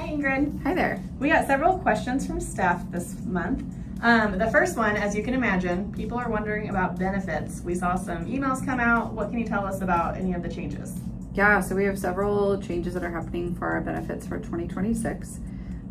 Ingrid. Hi there. We got several questions from staff this month. The first one, as you can imagine, people are wondering about benefits. We saw some emails come out. What can you tell us about any of the changes? Yeah, so we have several changes that are happening for our benefits for 2026.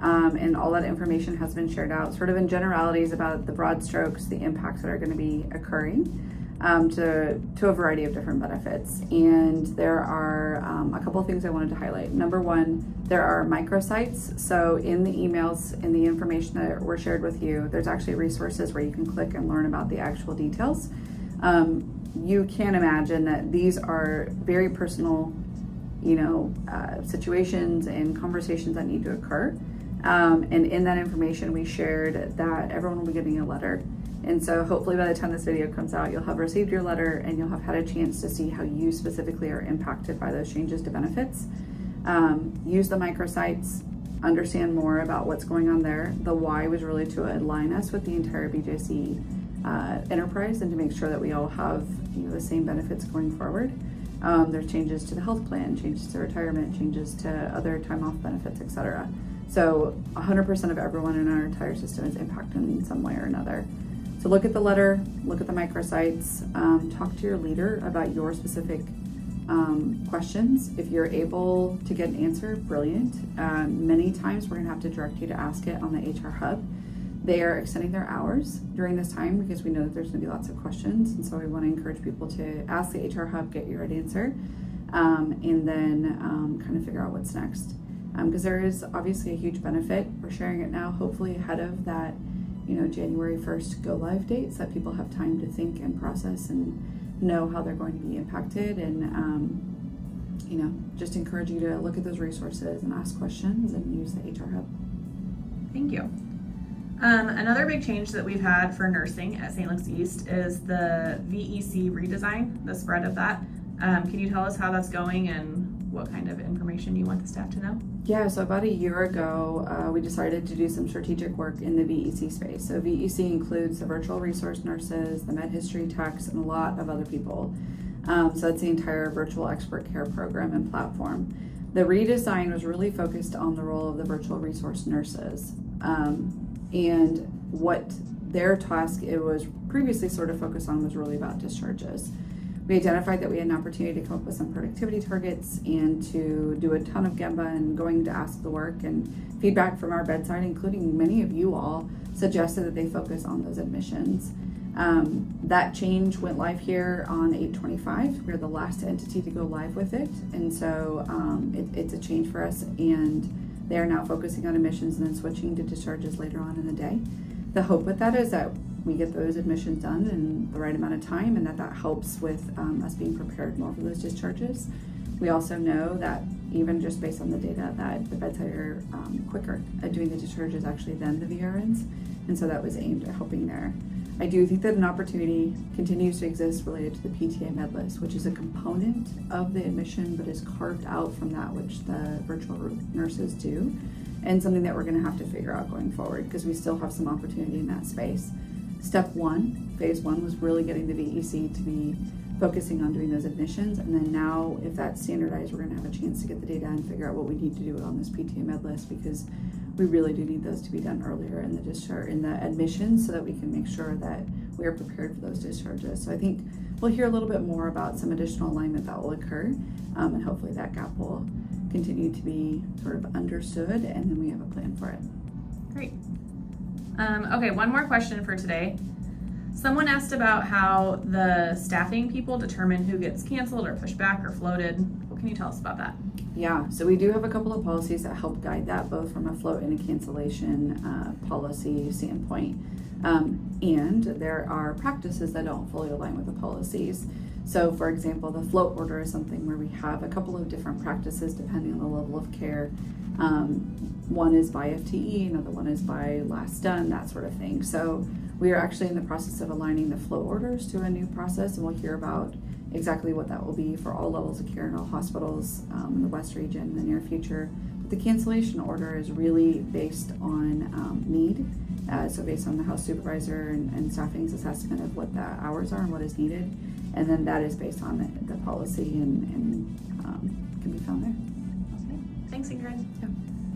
And all that information has been shared out sort of in generalities about the broad strokes, the impacts that are going to be occurring to a variety of different benefits. And there are a couple of things I wanted to highlight. Number one, there are microsites. So in the emails, in the information that were shared with you, there's actually resources where you can click and learn about the actual details. You can imagine that these are very personal, situations and conversations that need to occur. And in that information, we shared that everyone will be getting a letter. And so hopefully by the time this video comes out, you'll have received your letter and you'll have had a chance to see how you specifically are impacted by those changes to benefits. Use the microsites, understand more about what's going on there. The why was really to align us with the entire BJC enterprise and to make sure that we all have the same benefits going forward. There's changes to the health plan, changes to retirement, changes to other time off benefits, etc. So 100% of everyone in our entire system is impacted in some way or another. So look at the letter, look at the microsites, talk to your leader about your specific questions. If you're able to get an answer, brilliant. Many times we're gonna have to direct you to ask it on the HR Hub. They are extending their hours during this time because we know that there's gonna be lots of questions. And so we wanna encourage people to ask the HR Hub, get your right answer, and then kind of figure out what's next. Because there is obviously a huge benefit. We're sharing it now, hopefully ahead of that, January 1st go live date, so that people have time to think and process and know how they're going to be impacted. And, just encourage you to look at those resources and ask questions and use the HR Hub. Thank you. Another big change that we've had for nursing at St. Luke's East is the VEC redesign, the spread of that. Can you tell us how that's going and what kind of information you want the staff to know? Yeah, so about a year ago, we decided to do some strategic work in the VEC space. So VEC includes the virtual resource nurses, the med history techs, and a lot of other people. So it's the entire virtual expert care program and platform. The redesign was really focused on the role of the virtual resource nurses and what their task it was previously sort of focused on was really about discharges. We identified that we had an opportunity to come up with some productivity targets and to do a ton of Gemba and going to ask the work, and feedback from our bedside, including many of you all, suggested that they focus on those admissions. That change went live here on 8/25. We're the last entity to go live with it. And so it's a change for us, and they are now focusing on admissions and then switching to discharges later on in the day. The hope with that is that we get those admissions done in the right amount of time, and that helps with us being prepared more for those discharges. We also know that even just based on the data that the bedside are quicker at doing the discharges actually than the VRNs, and so that was aimed at helping there. I do think that an opportunity continues to exist related to the PTA med list, which is a component of the admission but is carved out from that which the virtual nurses do, and something that we're going to have to figure out going forward because we still have some opportunity in that space. Step one, phase one, was really getting the VEC to be focusing on doing those admissions. And then now, if that's standardized, we're going to have a chance to get the data and figure out what we need to do on this PTA med list, because we really do need those to be done earlier in the discharge, in the admissions, so that we can make sure that we are prepared for those discharges. So I think we'll hear a little bit more about some additional alignment that will occur, and hopefully that gap will continue to be sort of understood, and then we have a plan for it. Great. Okay, one more question for today. Someone asked about how the staffing people determine who gets canceled or pushed back or floated. What can you tell us about that? Yeah, so we do have a couple of policies that help guide that, both from a float and a cancellation policy standpoint. And there are practices that don't fully align with the policies. So for example, the float order is something where we have a couple of different practices depending on the level of care. One is by FTE, another one is by last done, that sort of thing. So we are actually in the process of aligning the float orders to a new process, and we'll hear about exactly what that will be for all levels of care in all hospitals in the West region in the near future. But the cancellation order is really based on need. So based on the house supervisor and staffing's assessment of what the hours are and what is needed. And then that is based on the policy and can be found there. Okay. Thanks, Ingrid. Yeah.